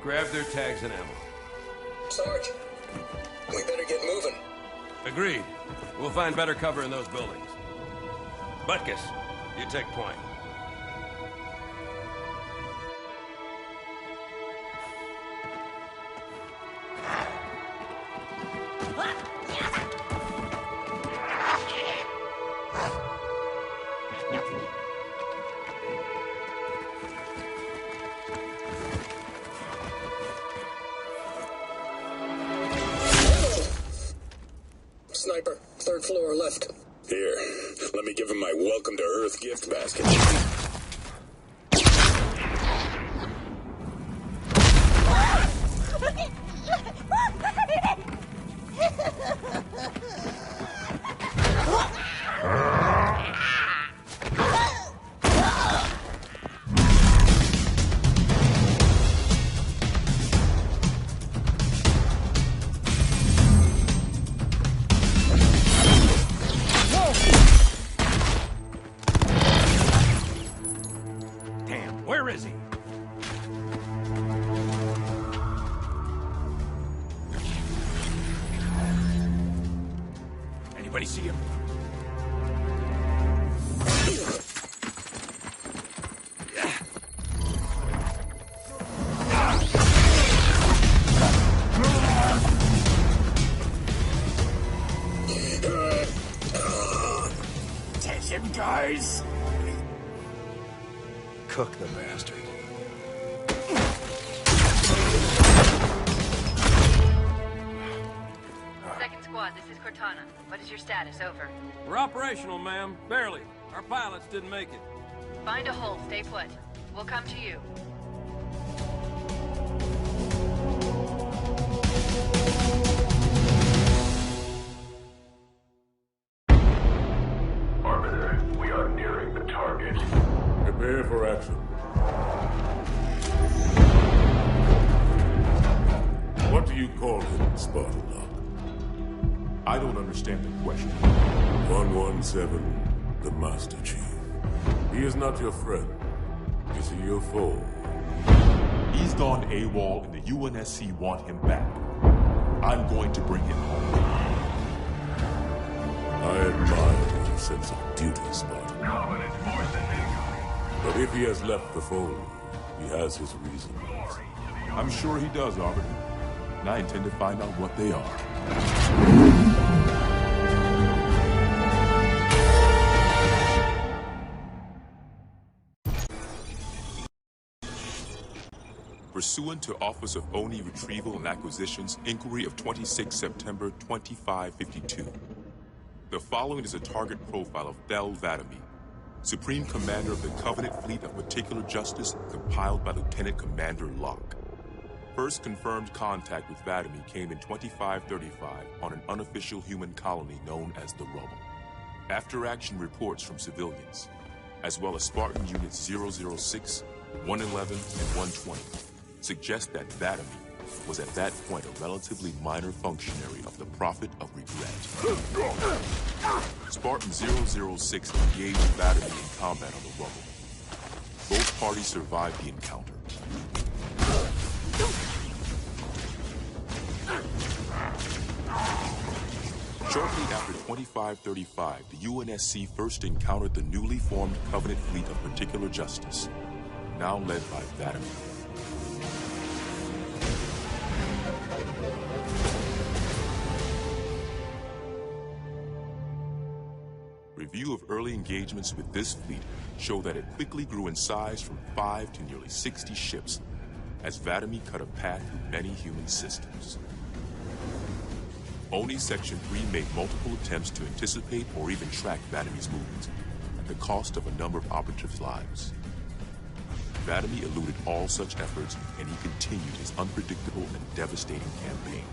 Grab their tags and ammo. Sarge, we better get moving. Agreed. We'll find better cover in those buildings. Butkus, you take point. Sniper, third floor left. Here, let me give him my welcome to Earth gift basket. Where is he? Anybody see him? Attention, guys! Cook the bastard. Second squad, this is Cortana. What is your status? Over. We're operational, ma'am. Barely. Our pilots didn't make it. Find a hole. Stay put. We'll come to you. Arbiter, we are nearing the target. Prepare for action. What do you call him, Spartan Lock? I don't understand the question. 117, the Master Chief. He is not your friend. Is he your foe? He's gone AWOL and the UNSC want him back. I'm going to bring him home. I admire your sense of duty, Spartan. But if he has left the fold, he has his reasons. I'm sure he does, Arbiter. And I intend to find out what they are. Pursuant to Office of ONI Retrieval and Acquisitions Inquiry of 26 September 2552, the following is a target profile of Thel 'Vadamee, Supreme Commander of the Covenant Fleet of Particular Justice, compiled by Lieutenant Commander Locke. First confirmed contact with 'Vadamee came in 2535 on an unofficial human colony known as the Rubble. After-action reports from civilians, as well as Spartan Units 006, 111, and 120, suggest that 'Vadamee was at that point a relatively minor functionary of the Prophet of Regret. Spartan 006 engaged 'Vadamee in combat on the Rubble. Both parties survived the encounter. Shortly after 2535, the UNSC first encountered the newly formed Covenant Fleet of Particular Justice, now led by 'Vadamee. Review of early engagements with this fleet show that it quickly grew in size from 5 to nearly 60 ships, as 'Vadamee cut a path through many human systems. ONI Section 3 made multiple attempts to anticipate or even track 'Vadamee's movements, at the cost of a number of operatives' lives. 'Vadamee eluded all such efforts, and he continued his unpredictable and devastating campaign.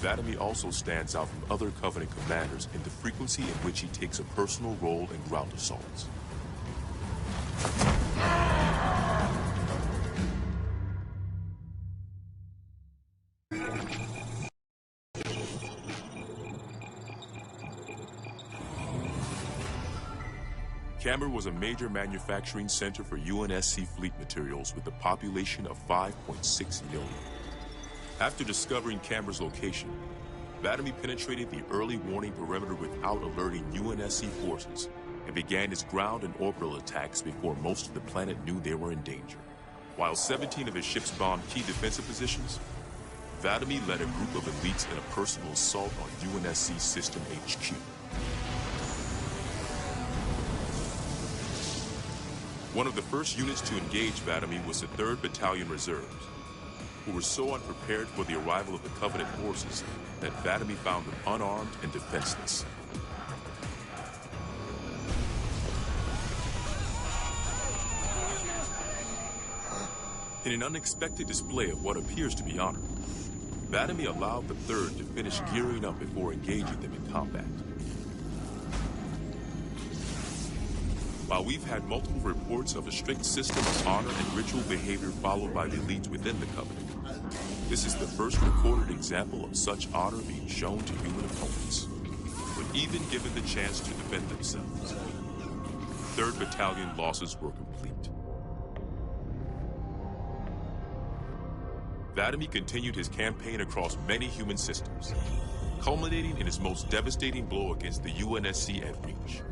'Vadamee also stands out from other Covenant commanders in the frequency in which he takes a personal role in ground assaults. Camber was a major manufacturing center for UNSC fleet materials with a population of 5.6 million. After discovering Camber's location, Vatamy penetrated the early warning perimeter without alerting UNSC forces and began its ground and orbital attacks before most of the planet knew they were in danger. While 17 of his ships bombed key defensive positions, Vatamy led a group of elites in a personal assault on UNSC System HQ. One of the first units to engage Vatamy was the 3rd Battalion Reserves, who were so unprepared for the arrival of the Covenant forces that Vatamy found them unarmed and defenseless. In an unexpected display of what appears to be honor, Vatamy allowed the 3rd to finish gearing up before engaging them in combat. While we've had multiple reports of a strict system of honor and ritual behavior followed by the elites within the Covenant, this is the first recorded example of such honor being shown to human opponents, when even given the chance to defend themselves. 3rd Battalion losses were complete. Vatamy continued his campaign across many human systems, culminating in his most devastating blow against the UNSC at Reach.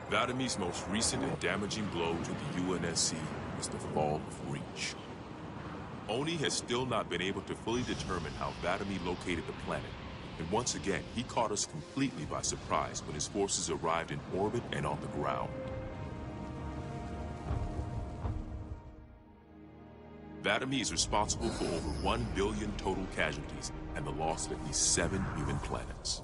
Vatamy's most recent and damaging blow to the UNSC was the fall of Reach. Oni has still not been able to fully determine how Vatamy located the planet, and once again, he caught us completely by surprise when his forces arrived in orbit and on the ground. Vatamy is responsible for over 1 billion total casualties and the loss of at least 7 human planets.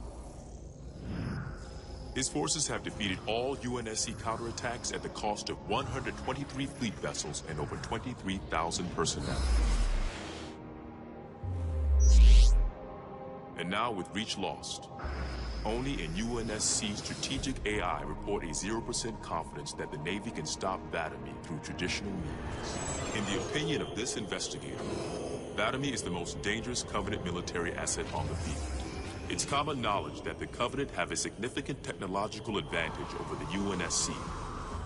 His forces have defeated all UNSC counterattacks at the cost of 123 fleet vessels and over 23,000 personnel. And now with Reach lost, Oni and UNSC strategic AI report a 0% confidence that the Navy can stop Vatamy through traditional means. In the opinion of this investigator, Vatamy is the most dangerous Covenant military asset on the field. It's common knowledge that the Covenant have a significant technological advantage over the UNSC,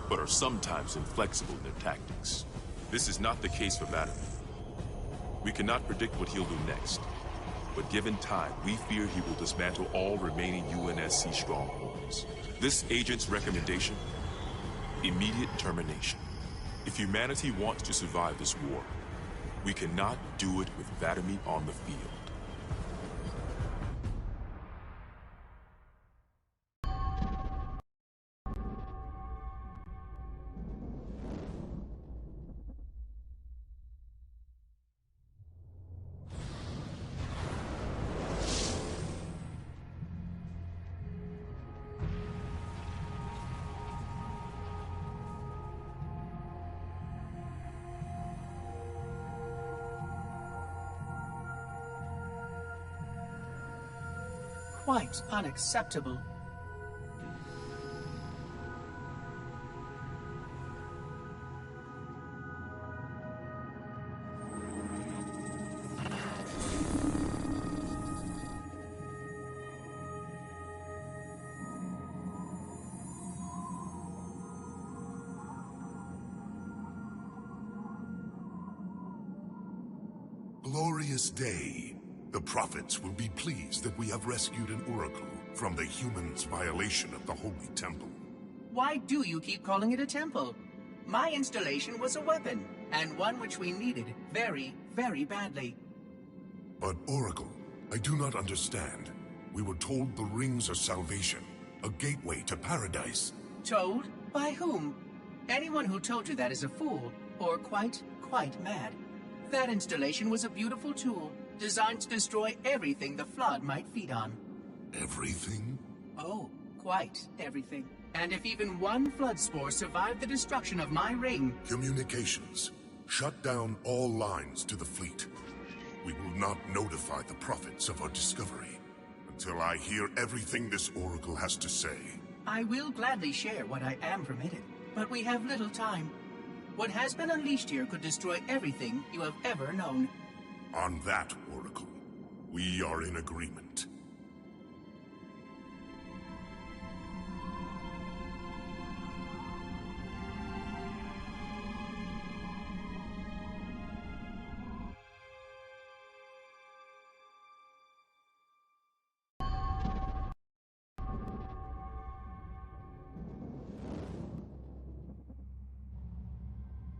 but are sometimes inflexible in their tactics. This is not the case for Vatamy. We cannot predict what he'll do next, but given time, we fear he will dismantle all remaining UNSC strongholds. This agent's recommendation? Immediate termination. If humanity wants to survive this war, we cannot do it with Vatamy on the field. Quite unacceptable. Glorious day. The prophets will be pleased that we have rescued an oracle from the humans' violation of the Holy Temple. Why do you keep calling it a temple? My installation was a weapon, and one which we needed very, very badly. But Oracle, I do not understand. We were told the rings are salvation, a gateway to paradise. Told? By whom? Anyone who told you that is a fool, or quite mad. That installation was a beautiful tool, designed to destroy everything the Flood might feed on. Everything? Oh, quite everything. And if even one Flood spore survived the destruction of my ring... Communications. Shut down all lines to the fleet. We will not notify the prophets of our discovery until I hear everything this Oracle has to say. I will gladly share what I am permitted, but we have little time. What has been unleashed here could destroy everything you have ever known. On that, Oracle, we are in agreement.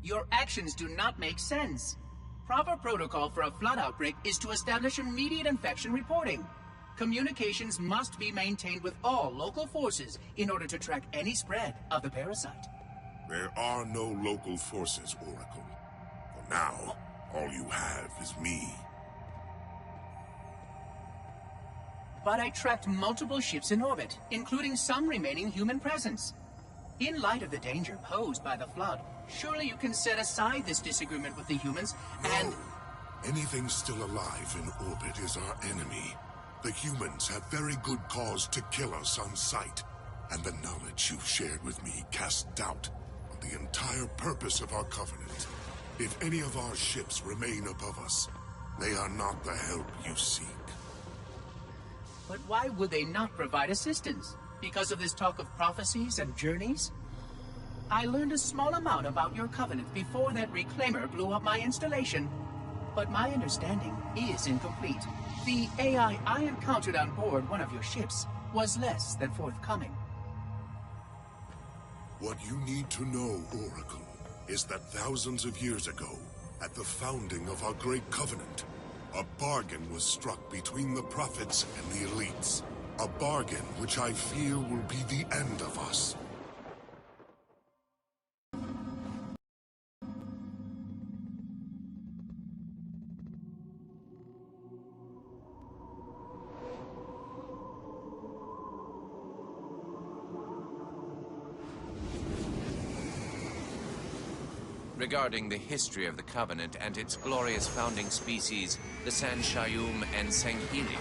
Your actions do not make sense. Proper protocol for a flood outbreak is to establish immediate infection reporting. Communications must be maintained with all local forces in order to track any spread of the parasite. There are no local forces, Oracle. For now, all you have is me. But I tracked multiple ships in orbit, including some remaining human presence. In light of the danger posed by the flood, surely you can set aside this disagreement with the humans and... No. Anything still alive in orbit is our enemy. The humans have very good cause to kill us on sight. And the knowledge you've shared with me casts doubt on the entire purpose of our covenant. If any of our ships remain above us, they are not the help you seek. But why would they not provide assistance? Because of this talk of prophecies and journeys? I learned a small amount about your covenant before that reclaimer blew up my installation. But my understanding is incomplete. The AI I encountered on board one of your ships was less than forthcoming. What you need to know, Oracle, is that thousands of years ago, at the founding of our great covenant, a bargain was struck between the prophets and the elites. A bargain which I fear will be the end of us. Regarding the history of the Covenant and its glorious founding species, the Sanshayum and Sanghili,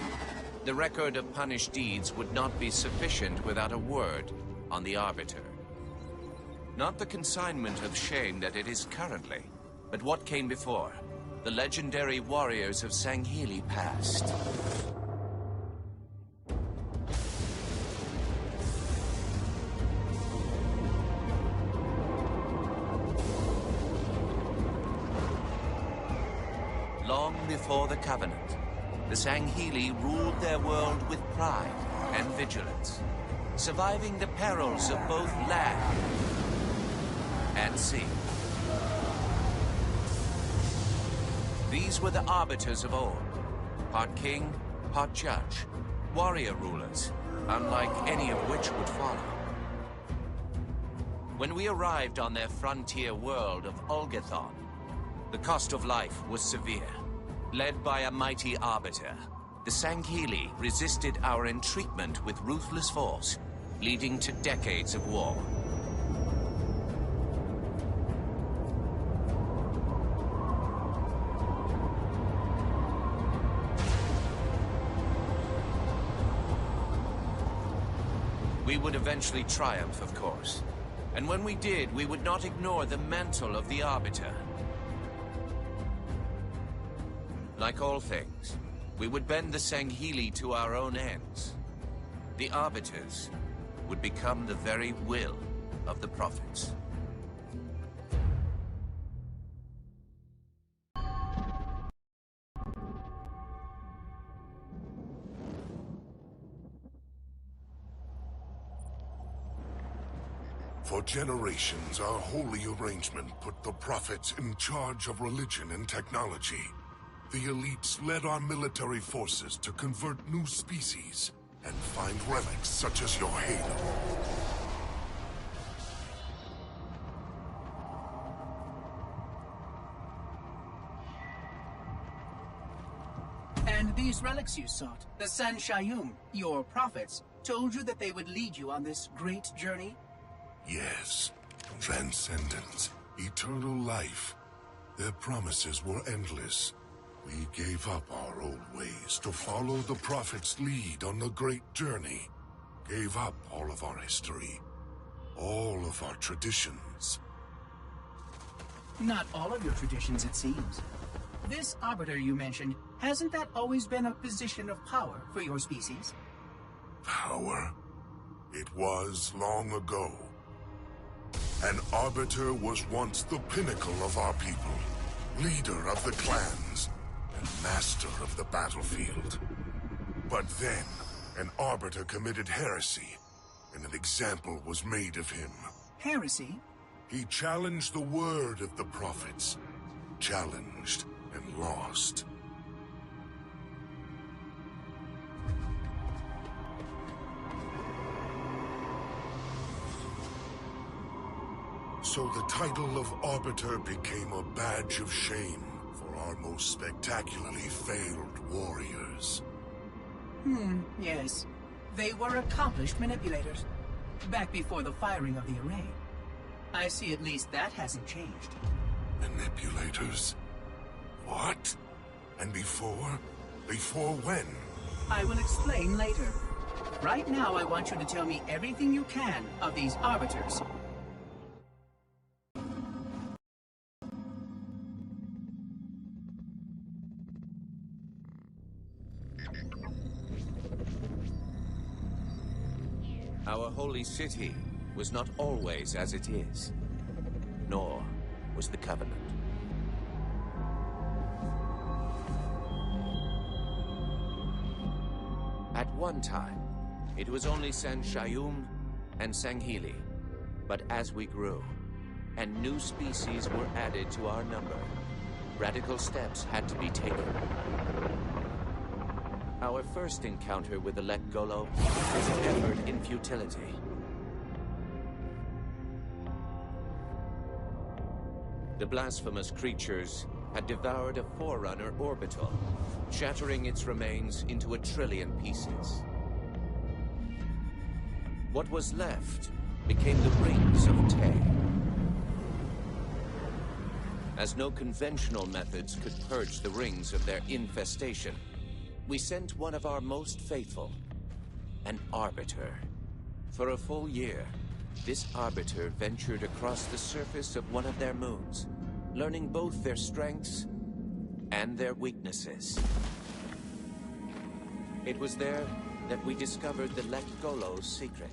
the record of punished deeds would not be sufficient without a word on the Arbiter. Not the consignment of shame that it is currently, but what came before, the legendary warriors of Sanghili past. Long before the Covenant, the Sanghili ruled their world with pride and vigilance, surviving the perils of both land and sea. These were the arbiters of old, part king, part judge, warrior rulers, unlike any of which would follow. When we arrived on their frontier world of Ulgathon, the cost of life was severe. Led by a mighty arbiter, the Sanghili resisted our entreatment with ruthless force, leading to decades of war. We would eventually triumph, of course. And when we did, we would not ignore the mantle of the Arbiter. Like all things, we would bend the Sanghili to our own ends. The Arbiters would become the very will of the Prophets. For generations, our holy arrangement put the Prophets in charge of religion and technology. The elites led our military forces to convert new species and find relics such as your Halo. And these relics you sought, the Sanshayum, your prophets, told you that they would lead you on this great journey? Yes. Transcendence, eternal life. Their promises were endless. We gave up our old ways to follow the Prophet's lead on the great journey. Gave up all of our history. All of our traditions. Not all of your traditions, it seems. This Arbiter you mentioned, hasn't that always been a position of power for your species? Power? It was long ago. An Arbiter was once the pinnacle of our people, leader of the clans, and master of the battlefield. But then, an Arbiter committed heresy, and an example was made of him. Heresy? He challenged the word of the prophets. Challenged and lost. So the title of Arbiter became a badge of shame for our most spectacularly failed warriors. Yes. They were accomplished manipulators. Back before the firing of the array. I see at least that hasn't changed. Manipulators? What? And before? Before when? I will explain later. Right now, I want you to tell me everything you can of these Arbiters. Our holy city was not always as it is, nor was the Covenant. At one time, it was only San Shayum and Sanghili. But as we grew, and new species were added to our number, radical steps had to be taken. Our first encounter with the Lek Golo was an effort in futility. The blasphemous creatures had devoured a Forerunner orbital, shattering its remains into 1 trillion pieces. What was left became the Rings of Te. As no conventional methods could purge the rings of their infestation, we sent one of our most faithful, an Arbiter. For a full year, this Arbiter ventured across the surface of one of their moons, learning both their strengths and their weaknesses. It was there that we discovered the Lek Golo's secret.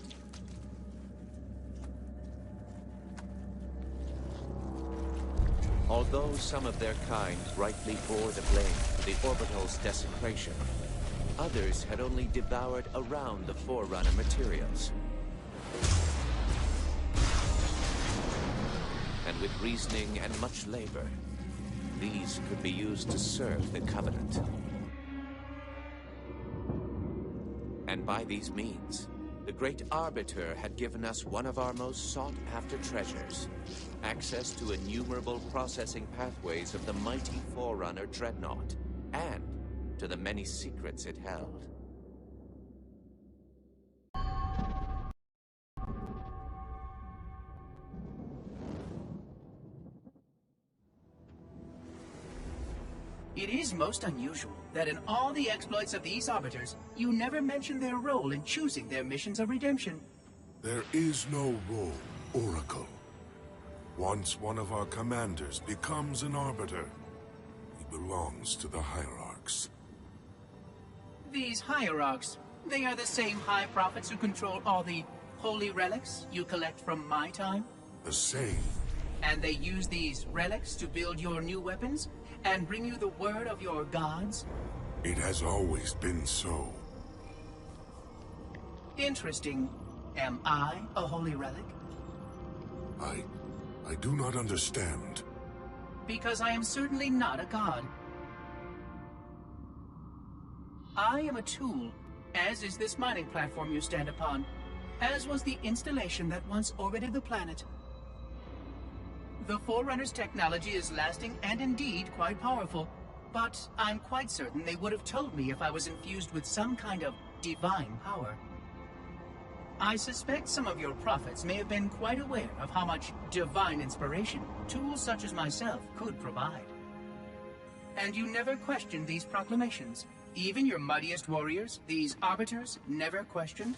Although some of their kind rightly bore the blame for the orbital's desecration, others had only devoured around the Forerunner materials. And with reasoning and much labor, these could be used to serve the Covenant. And by these means, the Great Arbiter had given us one of our most sought-after treasures, access to innumerable processing pathways of the mighty Forerunner Dreadnought, and to the many secrets it held. It is most unusual that in all the exploits of these Arbiters, you never mention their role in choosing their missions of redemption. There is no role, Oracle. Once one of our commanders becomes an Arbiter, he belongs to the Hierarchs. These Hierarchs, they are the same High Prophets who control all the holy relics you collect from my time? The same. And they use these relics to build your new weapons? And bring you the word of your gods? It has always been so. Interesting. Am I a holy relic? I do not understand. Because I am certainly not a god. I am a tool, as is this mining platform you stand upon, as was the installation that once orbited the planet. The Forerunner's technology is lasting and indeed quite powerful, but I'm quite certain they would have told me if I was infused with some kind of divine power. I suspect some of your prophets may have been quite aware of how much divine inspiration tools such as myself could provide. And you never questioned these proclamations. Even your mightiest warriors, these Arbiters, never questioned?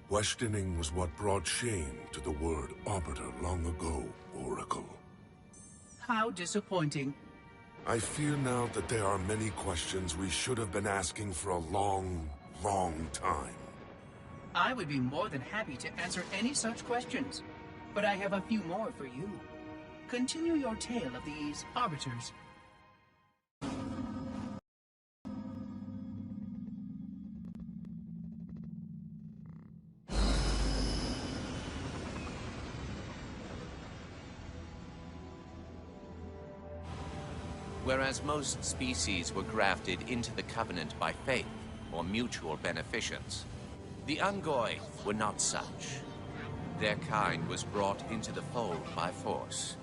Questioning was what brought shame to the word Arbiter long ago, Oracle. How disappointing. I fear now that there are many questions we should have been asking for a long, long time. I would be more than happy to answer any such questions, but I have a few more for you. Continue your tale of these arbiters. Whereas most species were grafted into the Covenant by faith or mutual beneficence, the Ungoi were not such. Their kind was brought into the fold by force,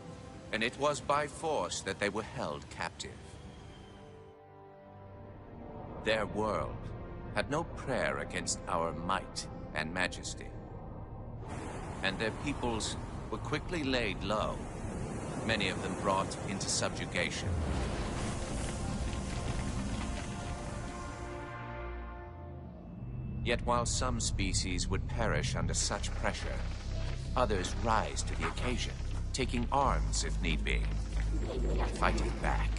and it was by force that they were held captive. Their world had no prayer against our might and majesty, and their peoples were quickly laid low, many of them brought into subjugation. Yet while some species would perish under such pressure, others rise to the occasion, taking arms if need be, fighting back.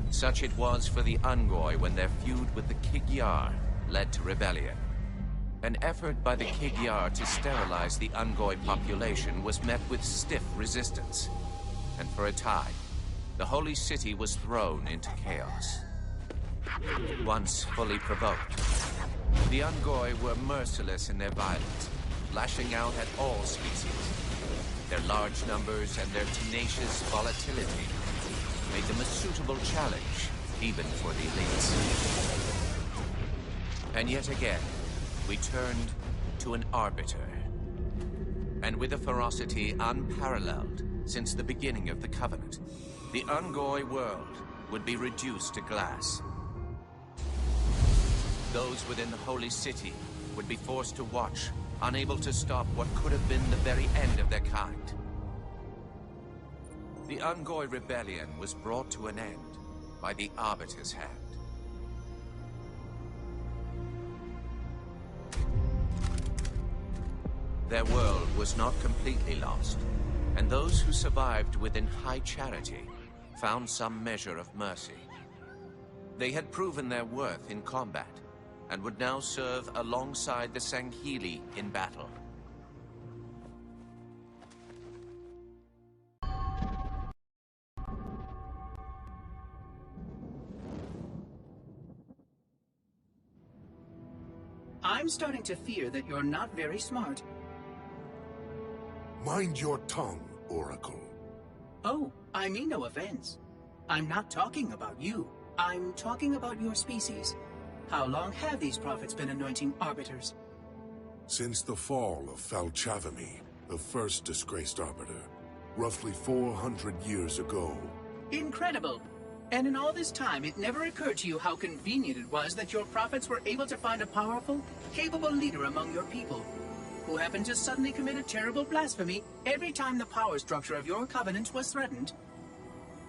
Such it was for the Ungoi when their feud with the Kig-Yar led to rebellion. An effort by the Kig-Yar to sterilize the Ungoi population was met with stiff resistance, and for a time, the Holy City was thrown into chaos. Once fully provoked, the Ungoi were merciless in their violence, lashing out at all species. Their large numbers and their tenacious volatility made them a suitable challenge, even for the elites. And yet again, we turned to an arbiter. And with a ferocity unparalleled since the beginning of the Covenant, the Ungoi world would be reduced to glass. Those within the Holy City would be forced to watch, unable to stop what could have been the very end of their kind. The Ungoi rebellion was brought to an end by the Arbiter's hand. Their world was not completely lost, and those who survived within high charity found some measure of mercy. They had proven their worth in combat, and would now serve alongside the Sangheili in battle. I'm starting to fear that you're not very smart. Mind your tongue, Oracle. Oh, I mean no offense. I'm not talking about you. I'm talking about your species. How long have these prophets been anointing arbiters? Since the fall of Falchavami, the first disgraced arbiter, roughly 400 years ago. Incredible! And in all this time, it never occurred to you how convenient it was that your prophets were able to find a powerful, capable leader among your people, who happened to suddenly commit a terrible blasphemy every time the power structure of your covenant was threatened.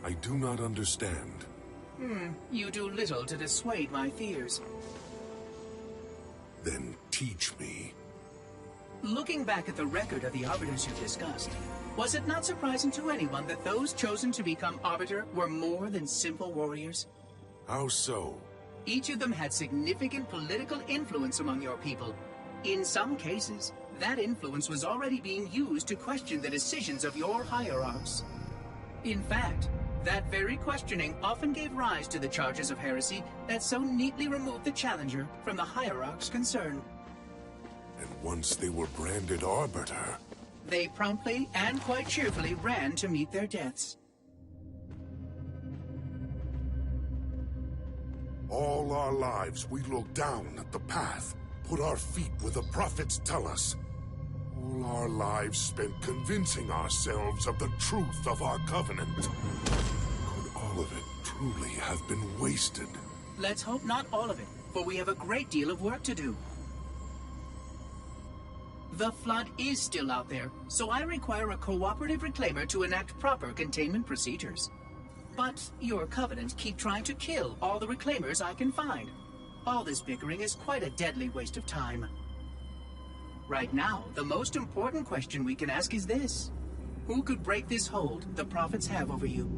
I do not understand. You do little to dissuade my fears. Then teach me. Looking back at the record of the arbiters you discussed, was it not surprising to anyone that those chosen to become arbiter were more than simple warriors? How so? Each of them had significant political influence among your people. In some cases, that influence was already being used to question the decisions of your hierarchs. In fact, that very questioning often gave rise to the charges of heresy that so neatly removed the challenger from the hierarchs concerned. And once they were branded arbiter, they promptly and quite cheerfully ran to meet their deaths. all our lives we look down at the path, put our feet where the prophets tell us. All our lives spent convincing ourselves of the truth of our covenant. Could all of it truly have been wasted? Let's hope not all of it, for we have a great deal of work to do. The Flood is still out there, so I require a cooperative reclaimer to enact proper containment procedures. But your Covenant keep trying to kill all the reclaimers I can find. All this bickering is quite a deadly waste of time. Right now, the most important question we can ask is this. Who could break this hold the prophets have over you?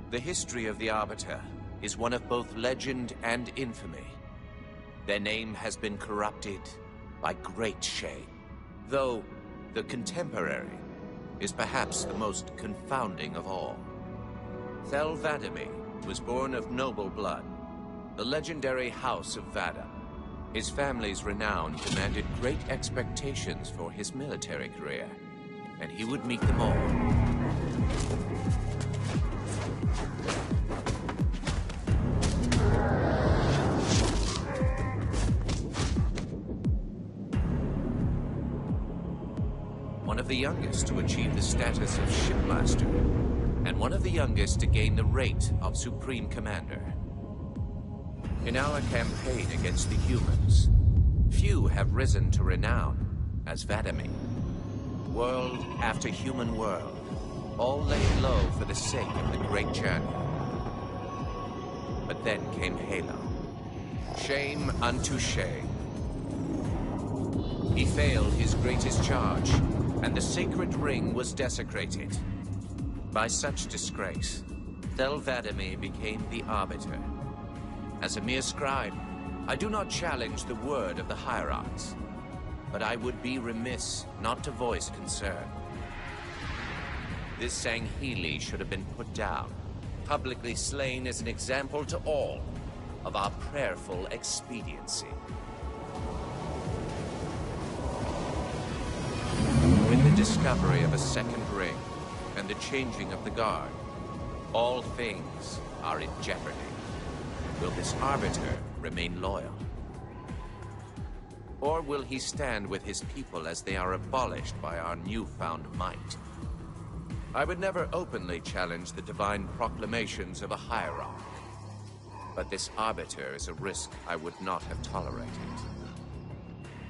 The history of the Arbiter is one of both legend and infamy. Their name has been corrupted by great shame, though the contemporary is perhaps the most confounding of all. Thel 'Vadamee was born of noble blood, the legendary House of Vada. His family's renown demanded great expectations for his military career, and he would meet them all. One of the youngest to achieve the status of Shipmaster, and one of the youngest to gain the rate of Supreme Commander. In our campaign against the humans, few have risen to renown as 'Vadamee. World after human world, all laid low for the sake of the great journey. But then came Halo. Shame unto shame. He failed his greatest charge, and the sacred ring was desecrated. By such disgrace, Thel 'Vadamee became the Arbiter. As a mere scribe, I do not challenge the word of the Hierarchs, but I would be remiss not to voice concern. This Sangheili should have been put down, publicly slain as an example to all of our prayerful expediency. With the discovery of a second ring and the changing of the guard, all things are in jeopardy. Will this Arbiter remain loyal? Or will he stand with his people as they are abolished by our newfound might? I would never openly challenge the divine proclamations of a hierarch, but this Arbiter is a risk I would not have tolerated.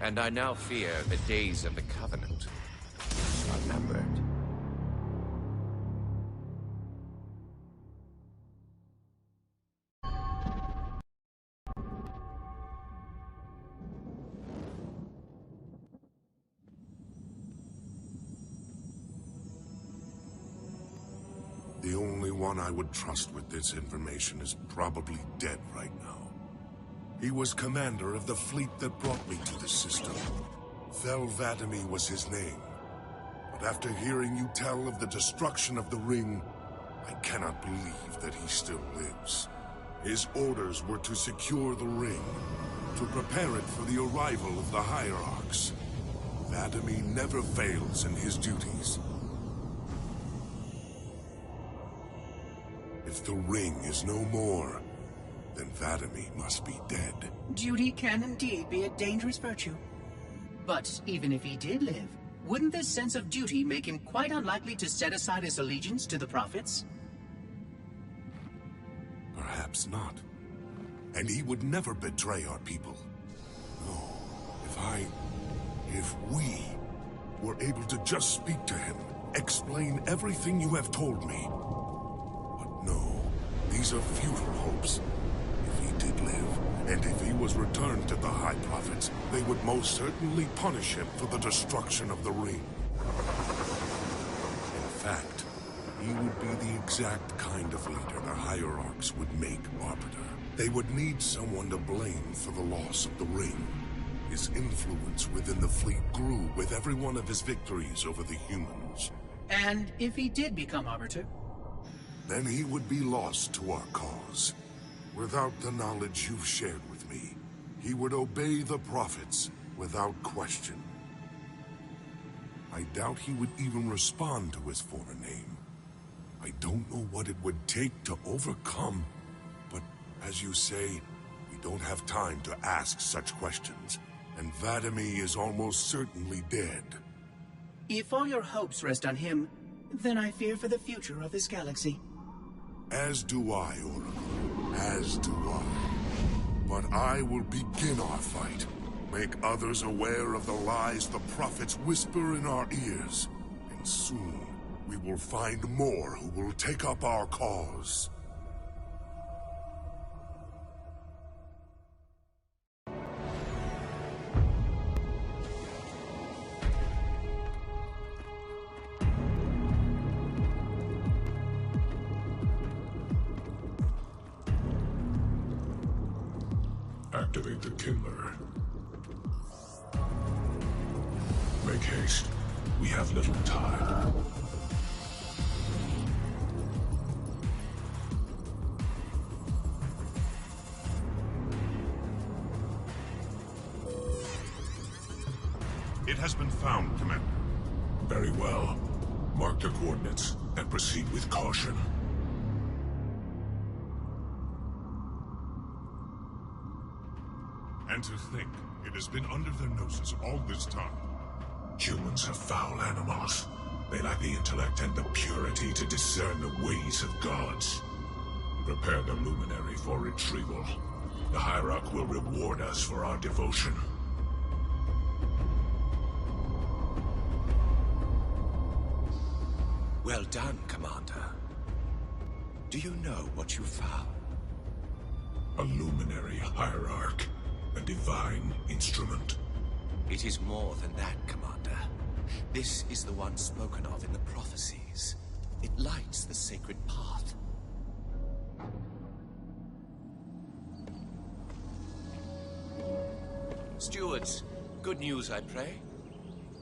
And I now fear the days of the Covenant are numbered. The only one I would trust with this information is probably dead right now. He was commander of the fleet that brought me to this system. Thel 'Vadamee was his name. But after hearing you tell of the destruction of the ring, I cannot believe that he still lives. His orders were to secure the ring, to prepare it for the arrival of the Hierarchs. 'Vadamee never fails in his duties. If the ring is no more, then 'Vadamee must be dead. Duty can indeed be a dangerous virtue. But even if he did live, wouldn't this sense of duty make him quite unlikely to set aside his allegiance to the prophets? Perhaps not. And he would never betray our people. No, if we were able to just speak to him, explain everything you have told me. But no, these are futile hopes. If he did live, and if he was returned to the High Prophets, they would most certainly punish him for the destruction of the ring. In fact, he would be the exact kind of leader the Hierarchs would make Arbiter. They would need someone to blame for the loss of the ring. His influence within the fleet grew with every one of his victories over the humans. And if he did become Arbiter? Then he would be lost to our cause. Without the knowledge you've shared with me, he would obey the prophets without question. I doubt he would even respond to his former name. I don't know what it would take to overcome, but as you say, we don't have time to ask such questions, and 'Vadamee is almost certainly dead. If all your hopes rest on him, then I fear for the future of this galaxy. As do I, Oracle. As do I. But I will begin our fight Make others aware of the lies the prophets whisper in our ears. And soon, we will find more who will take up our cause. Activate the Kindler. Make haste. We have little time. It has been found, Commander. Very well. Mark the coordinates and proceed with caution. And to think, it has been under their noses all this time. Humans are foul animals. They lack the intellect and the purity to discern the ways of gods. Prepare the Luminary for retrieval. The Hierarch will reward us for our devotion. Well done, Commander. Do you know what you found? A Luminary Hierarch. A divine instrument. It is more than that, Commander. This is the one spoken of in the prophecies. It lights the sacred path. Stewards, good news, I pray?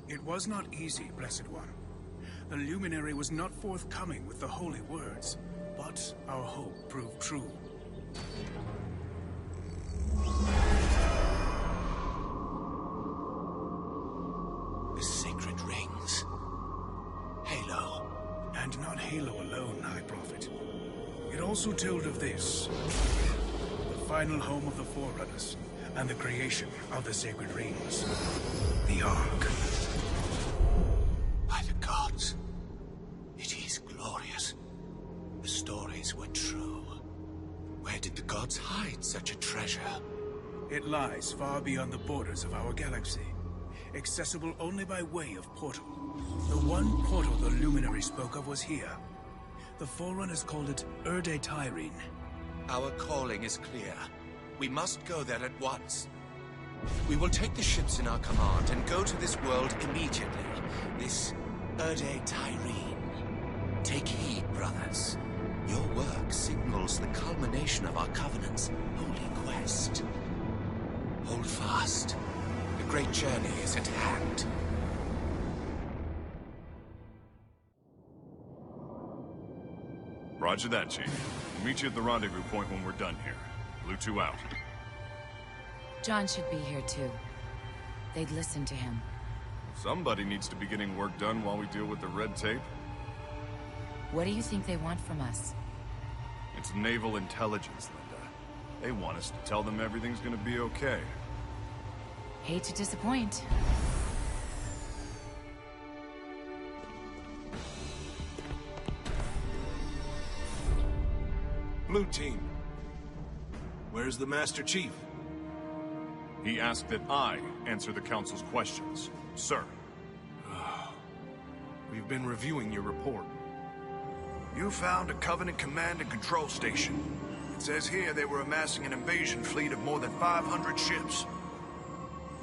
It was not easy, Blessed One. The Luminary was not forthcoming with the holy words, but our hope proved true. The sacred rings. Halo. And not Halo alone, High Prophet. It also told of this. The final home of the Forerunners, and the creation of the sacred rings. The Ark. By the gods. It is glorious. The stories were true. Where did the gods hide such a treasure? It lies far beyond the borders of our galaxy, accessible only by way of portal. The one portal the Luminary spoke of was here. The Forerunners called it Erde Tyrene. Our calling is clear. We must go there at once. We will take the ships in our command and go to this world immediately. This Erde Tyrene. Take heed, brothers. Your work signals the culmination of our Covenant's holy quest. Hold fast. The great journey is at hand. Roger that, Chief. We'll meet you at the rendezvous point when we're done here. Blue 2 out. John should be here too. They'd listen to him. Somebody needs to be getting work done while we deal with the red tape. What do you think they want from us? It's naval intelligence, Linda. They want us to tell them everything's gonna be okay. Hate to disappoint. Blue Team. Where's the Master Chief? He asked that I answer the Council's questions, sir. We've been reviewing your report. You found a Covenant command and control station. It says here they were amassing an invasion fleet of more than 500 ships.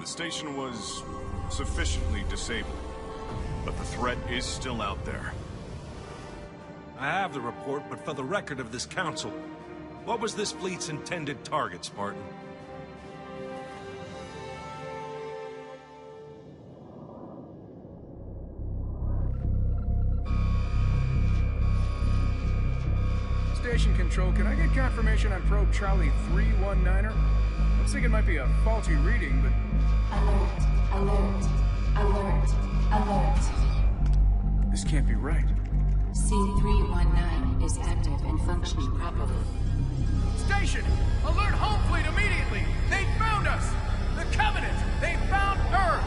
The station was sufficiently disabled, but the threat is still out there. I have the report, but for the record of this council, what was this fleet's intended target, Spartan? Station Control, can I get confirmation on probe Charlie 319er? Looks like it might be a faulty reading, but... Alert, alert, alert, alert. This can't be right. C319 is active and functioning properly. Station! Alert home fleet immediately! They found us! The Covenant! They found Earth!